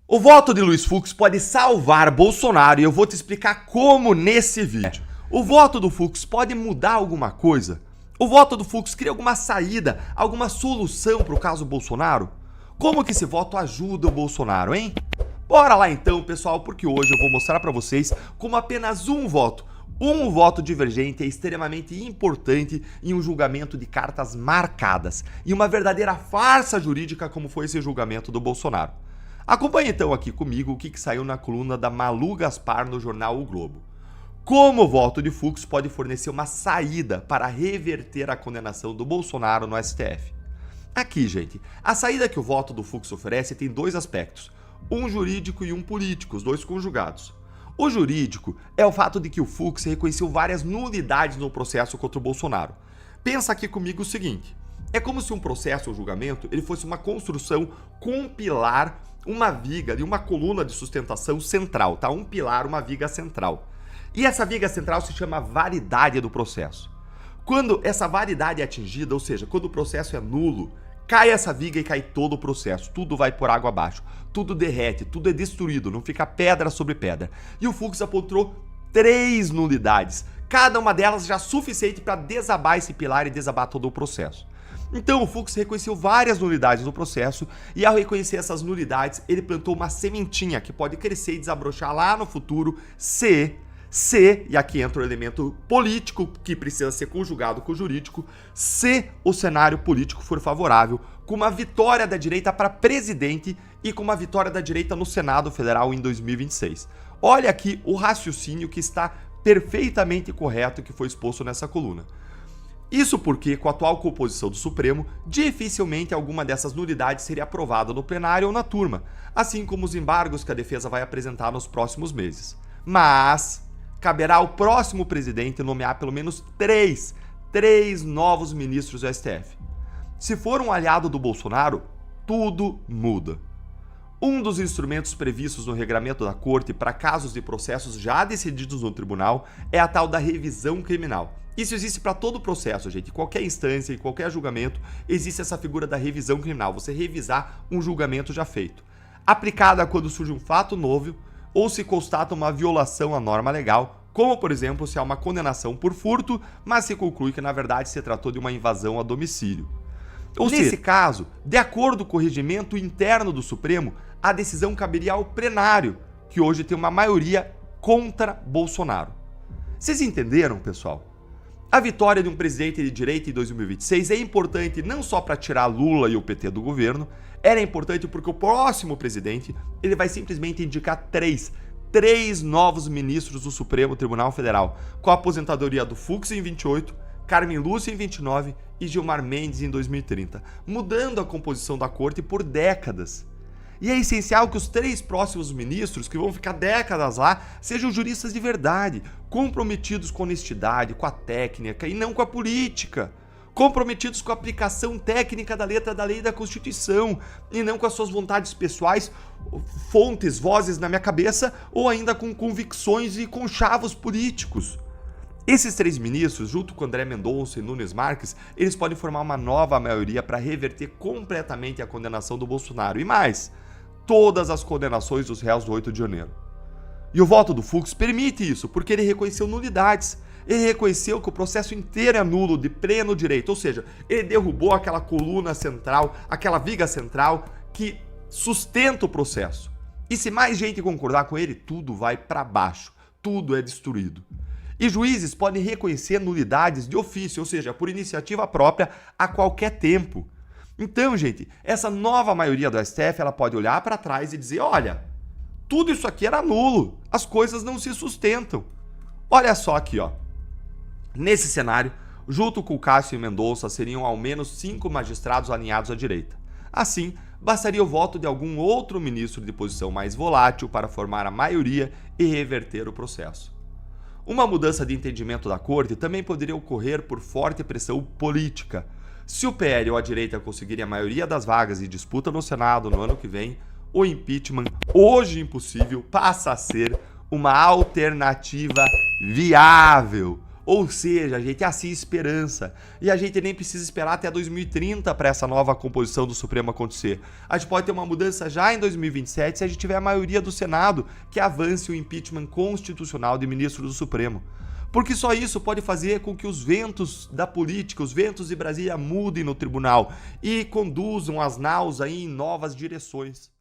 O voto de Luiz Fux pode salvar Bolsonaro e eu vou te explicar como nesse vídeo. O voto do Fux pode mudar alguma coisa? O voto do Fux cria alguma saída, alguma solução para o caso Bolsonaro? Como que esse voto ajuda o Bolsonaro, hein? Bora lá então, pessoal, porque hoje eu vou mostrar para vocês como apenas um voto divergente é extremamente importante em um julgamento de cartas marcadas e uma verdadeira farsa jurídica como foi esse julgamento do Bolsonaro. Acompanhe então aqui comigo o que saiu na coluna da Malu Gaspar no jornal O Globo. Como o voto de Fux pode fornecer uma saída para reverter a condenação do Bolsonaro no STF. Aqui, gente, a saída que o voto do Fux oferece tem dois aspectos, um jurídico e um político, os dois conjugados. O jurídico é o fato de que o Fux reconheceu várias nulidades no processo contra o Bolsonaro. Pensa aqui comigo o seguinte, é como se um processo ou julgamento ele fosse uma construção com um pilar, uma viga e uma coluna de sustentação central, tá? Um pilar, uma viga central. E essa viga central se chama validade do processo. Quando essa validade é atingida, ou seja, quando o processo é nulo, cai essa viga e cai todo o processo, tudo vai por água abaixo, tudo derrete, tudo é destruído, não fica pedra sobre pedra. E o Fux apontou 3 nulidades, cada uma delas já suficiente para desabar esse pilar e desabar todo o processo. Então o Fux reconheceu várias nulidades no processo e ao reconhecer essas nulidades, ele plantou uma sementinha que pode crescer e desabrochar lá no futuro se, e aqui entra o elemento político que precisa ser conjugado com o jurídico, se o cenário político for favorável, com uma vitória da direita para presidente e com uma vitória da direita no Senado Federal em 2026. Olha aqui o raciocínio que está perfeitamente correto que foi exposto nessa coluna. Isso porque, com a atual composição do Supremo, dificilmente alguma dessas nulidades seria aprovada no plenário ou na turma, assim como os embargos que a defesa vai apresentar nos próximos meses. Mas caberá ao próximo presidente nomear pelo menos três novos ministros do STF. Se for um aliado do Bolsonaro, tudo muda. Um dos instrumentos previstos no regramento da Corte para casos de processos já decididos no tribunal é a tal da revisão criminal. Isso existe para todo o processo, gente. Em qualquer instância, em qualquer julgamento, existe essa figura da revisão criminal, você revisar um julgamento já feito. Aplicada quando surge um fato novo ou se constata uma violação à norma legal, como, por exemplo, se há uma condenação por furto, mas se conclui que, na verdade, se tratou de uma invasão a domicílio. Nesse caso, de acordo com o regimento interno do Supremo, a decisão caberia ao plenário, que hoje tem uma maioria contra Bolsonaro. Vocês entenderam, pessoal? A vitória de um presidente de direita em 2026 é importante não só para tirar Lula e o PT do governo, ela é importante porque o próximo presidente ele vai simplesmente indicar três novos ministros do Supremo Tribunal Federal, com a aposentadoria do Fux em 28, Carmen Lúcia em 29 e Gilmar Mendes em 2030, mudando a composição da corte por décadas. E é essencial que os 3 próximos ministros, que vão ficar décadas lá, sejam juristas de verdade, comprometidos com a honestidade, com a técnica e não com a política. Comprometidos com a aplicação técnica da letra da lei e da Constituição, e não com as suas vontades pessoais, fontes, vozes na minha cabeça, ou ainda com convicções e conchavos políticos. Esses 3 ministros, junto com André Mendonça e Nunes Marques, eles podem formar uma nova maioria para reverter completamente a condenação do Bolsonaro. E mais, todas as condenações dos réus do 8 de janeiro. E o voto do Fux permite isso, porque ele reconheceu nulidades. Ele reconheceu que o processo inteiro é nulo de pleno direito, ou seja, ele derrubou aquela coluna central, aquela viga central que sustenta o processo. E se mais gente concordar com ele, tudo vai para baixo, tudo é destruído. E juízes podem reconhecer nulidades de ofício, ou seja, por iniciativa própria, a qualquer tempo. Então, gente, essa nova maioria do STF, ela pode olhar para trás e dizer, olha, tudo isso aqui era nulo, as coisas não se sustentam. Olha só aqui, ó. Nesse cenário, junto com Cássio e Mendonça, seriam ao menos 5 magistrados alinhados à direita. Assim, bastaria o voto de algum outro ministro de posição mais volátil para formar a maioria e reverter o processo. Uma mudança de entendimento da Corte também poderia ocorrer por forte pressão política. Se o PL ou a direita conseguirem a maioria das vagas em disputa no Senado no ano que vem, o impeachment, hoje impossível, passa a ser uma alternativa viável. Ou seja, a gente assim esperança. E a gente nem precisa esperar até 2030 para essa nova composição do Supremo acontecer. A gente pode ter uma mudança já em 2027 se a gente tiver a maioria do Senado que avance o impeachment constitucional de ministro do Supremo. Porque só isso pode fazer com que os ventos da política, os ventos de Brasília mudem no tribunal e conduzam as naus aí em novas direções.